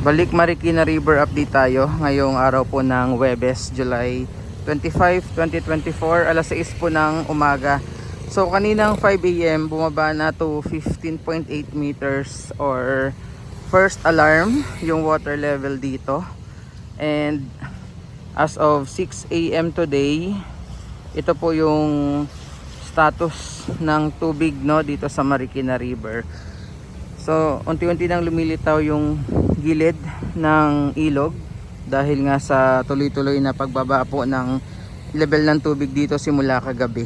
Balik Marikina River update tayo ngayong araw po ng Huwebes, July 25, 2024, alas 6 po ng umaga. So kaninang 5 AM bumaba na to 15.8 meters or first alarm yung water level dito. And as of 6 AM today, ito po yung status ng tubig dito sa Marikina River. So unti-unti nang lumilitaw yung gilid ng ilog dahil nga sa tuloy-tuloy na pagbaba po ng level ng tubig dito simula kagabi.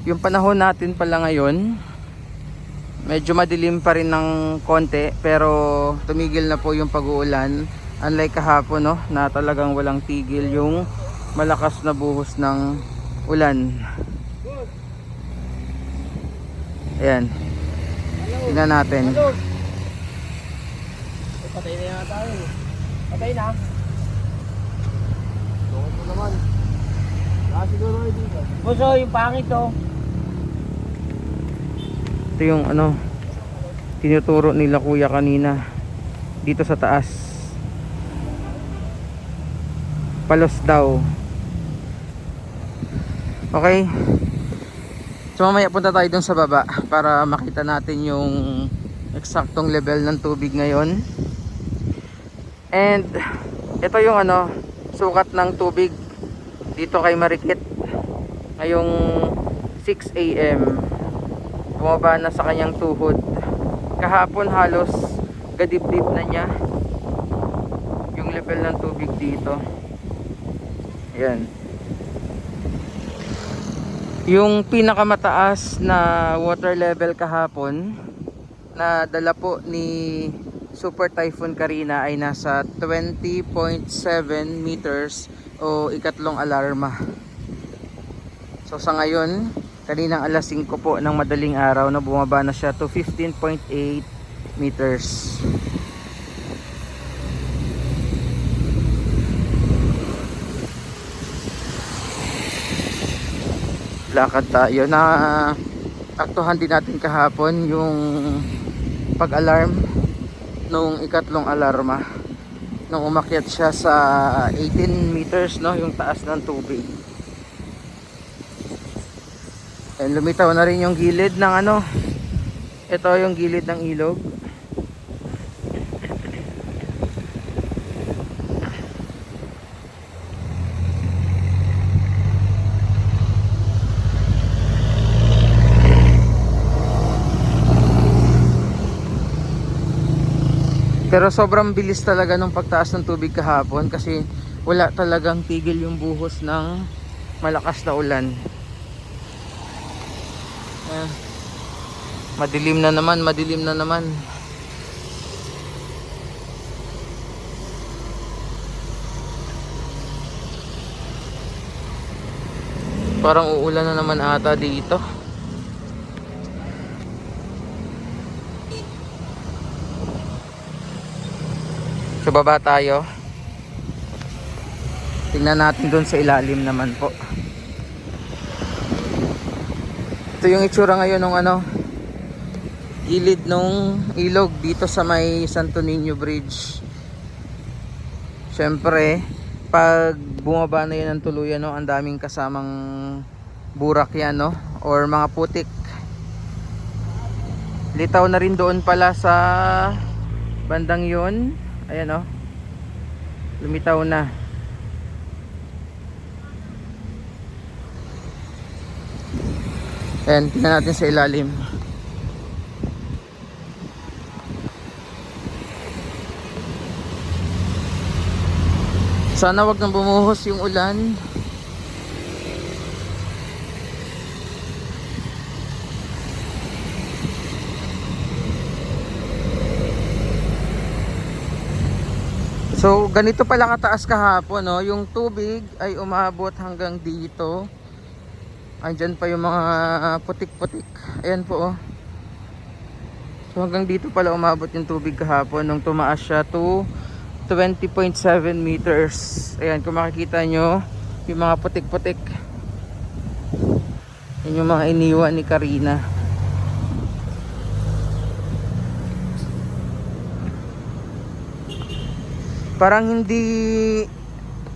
Yung panahon natin pala ngayon, medyo madilim pa rin ng konti pero tumigil na po yung pag-uulan, unlike kahapon na talagang walang tigil yung malakas na buhos ng ulan. Ayan, tingnan natin. Patay na yata tayo. Patay na. Loko po naman. Siguro dito. Boso, yung pangit to. Ito yung tinuturo nila kuya kanina dito sa taas. Palos daw. Okay. So mamaya punta tayo dun sa baba para makita natin yung eksaktong level ng tubig ngayon. And ito yung sukat ng tubig dito kay Marikit ngayong 6 AM. Bumaba na sa kanyang tuhod. Kahapon halos gadibdib na niya yung level ng tubig dito. Ayan. Yung pinakamataas na water level kahapon na dala po ni Super Typhoon Karina ay nasa 20.7 meters o ikatlong alarma. So sa ngayon, kaninang alas 5 po ng madaling araw na bumaba na siya to 15.8 meters. Lakad tayo na aktuhan din natin kahapon yung pag-alarm nung ikatlong alarma nung umakyat siya sa 18 meters yung taas ng tubig. And lumitaw na rin yung gilid ng ito yung gilid ng ilog. Pero sobrang bilis talaga nung pagtaas ng tubig kahapon kasi wala talagang tigil yung buhos ng malakas na ulan. Madilim na naman. Parang uulan na naman ata dito. So baba tayo. Tingnan natin doon sa ilalim naman po. Ito yung itsura ngayon ng gilid nung ilog dito sa may Santo Niño Bridge. Syempre, pag bumaba na yan ng tuluyan ang daming kasamang burak yan or mga putik. Litaw na rin doon pala sa bandang yun. Ayan lumitaw na. Ayan, tingnan natin sa ilalim. Sana wag nang bumuhos yung ulan. So ganito pala kataas kahapon yung tubig ay umabot hanggang dito. Andyan pa yung mga putik-putik. Ayan po So hanggang dito pala umabot yung tubig kahapon nung tumaas siya to 20.7 meters. Ayan, kung makikita nyo yung mga putik-putik, yan yung mga iniwan ni Karina. Parang hindi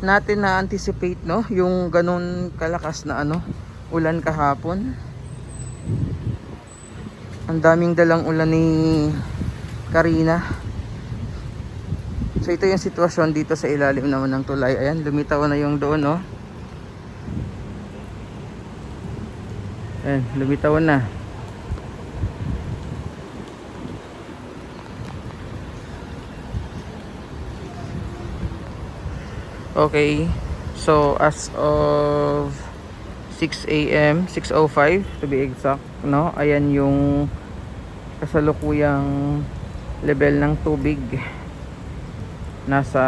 natin na-anticipate, no, yung ganun kalakas na ulan kahapon. Ang daming dalang ulan ni Karina. So ito yung sitwasyon dito sa ilalim naman ng tulay. Ayan, lumitaw na yung doon, no. Ayan, lumitaw na. Okay, so as of 6 a.m., 6:05 to be exact, no? Ayan yung kasalukuyang level ng tubig. Nasa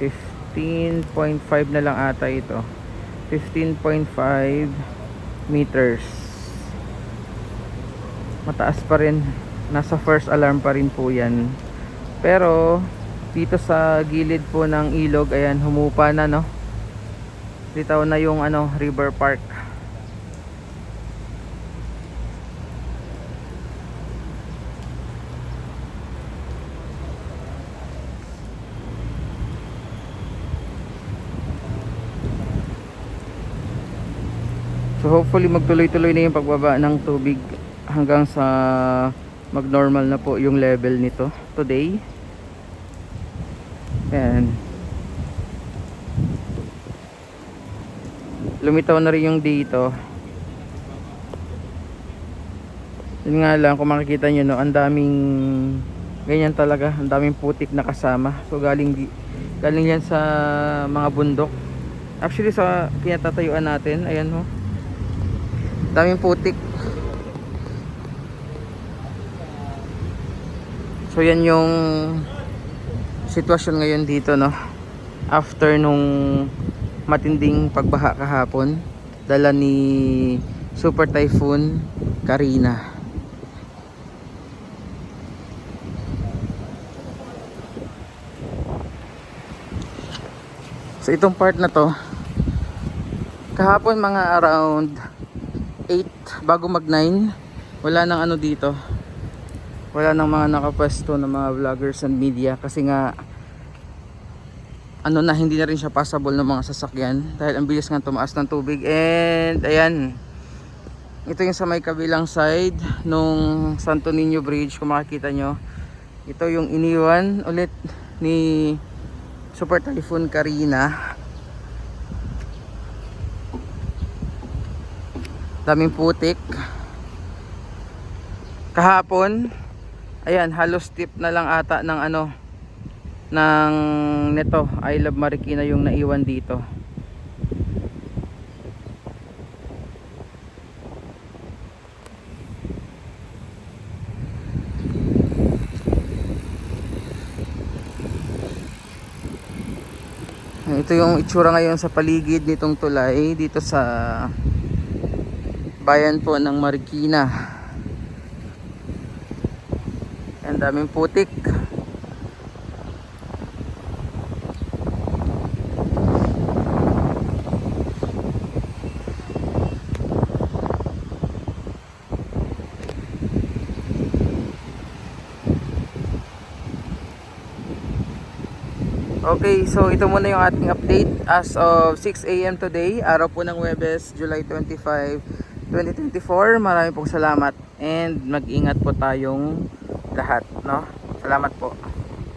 15.5 na lang ata ito. 15.5 meters. Mataas pa rin. Nasa first alarm pa rin po yan. Pero dito sa gilid po ng ilog, ayan, humupa na, no. Litaw na yung river park. So hopefully magtuloy-tuloy na yung pagbaba ng tubig hanggang sa mag-normal na po yung level nito today. Ayan. Lumitaw na rin yung dito. Yun nga lang, kung makikita nyo, no, ang daming ganyan talaga, ang daming putik na kasama. So galing yan sa mga bundok. Actually sa pinatatayuan natin, ayan ho, daming putik. So yan yung sitwasyon ngayon dito, no, after nung matinding pagbaha kahapon dala ni Super Typhoon Karina. So itong part na to kahapon mga around 8 bago mag 9, wala nang dito, wala nang mga nakapwesto ng mga vloggers and media kasi nga hindi na rin siya passable ng mga sasakyan dahil ang bilis nga tumaas ng tubig. And ayan, ito yung sa may kabilang side nung Santo Niño Bridge. Kung makikita nyo, ito yung iniwan ulit ni Super Typhoon Karina. Daming putik kahapon. Ayan, halos tip na lang ata ng ng neto I Love Marikina yung naiwan dito. Ito yung itsura ngayon sa paligid nitong tulay dito sa bayan po ng Marikina. Ang daming putik. Okay, so ito muna yung ating update as of 6 a.m. today, araw po ng Huwebes, July 25, 2024. Maraming pong salamat and mag-ingat po tayong lahat, no? Salamat po.